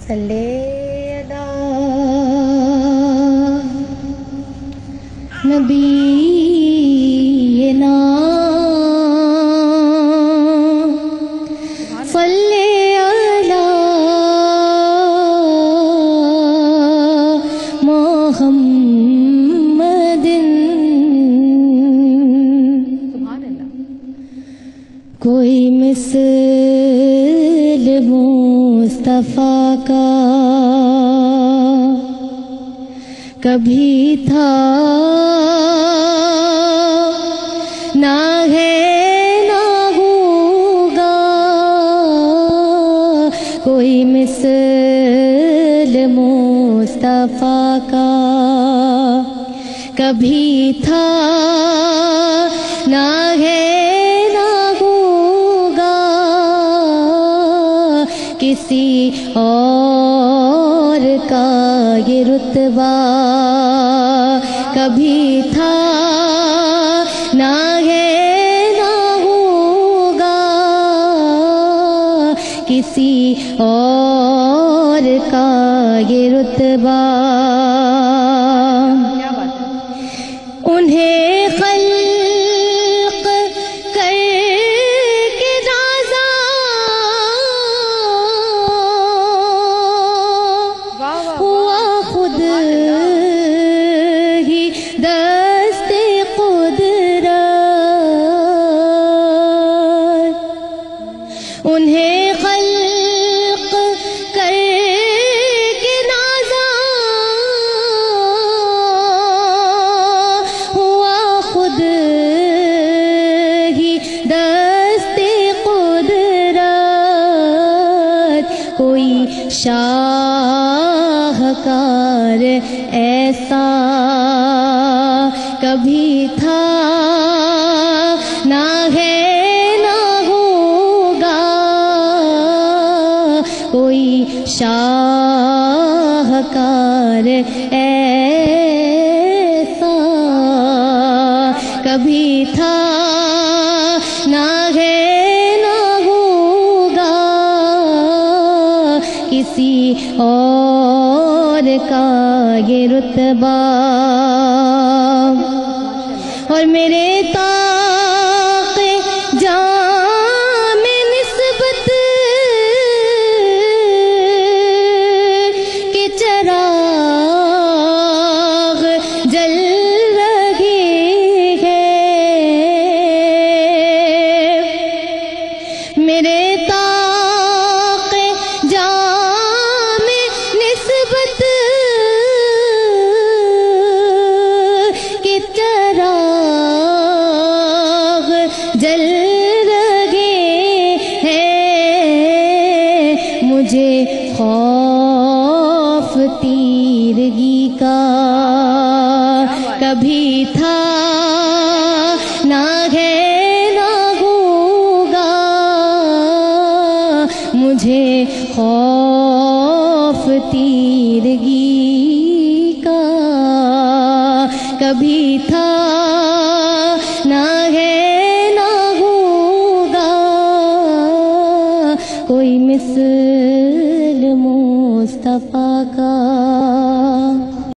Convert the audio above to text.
صلی علی نبینا صلی علی محمد سبحان اللہ. کوئی مثل مصطفیٰ کا کبھی تھا نہ ہے نہ ہوگا، کوئی مثل مصطفیٰ کا کبھی تھا نہ ہے نہ ہوگا، کسی اور کا یہ رتبہ کبھی تھا نہ ہے نہ ہوگا، کسی اور کا یہ رتبہ. انہیں خلق کر کے رازا ہوا خود ہی دست قدرت، انہیں خلق کر کے نازا ہوا خود ہی دست قدرت. کوئی شاہکار ایسا کبھی تھا نہ ہے نہ ہوگا، کوئی شاہکار ایسا کبھی تھا نہ ہے نہ ہوگا، کسی اور کا یہ رتبہ. اور میرے طاق جاں میں نسبت کے چراغ جل رہے ہیں، میرے طاق جاں میں نسبت کے چراغ جل رہے ہیں. مجھے خوف تیرگی کا کبھی تھا نہ ہے نہ ہوگا، مجھے خوف تیرگی کا کبھی تھا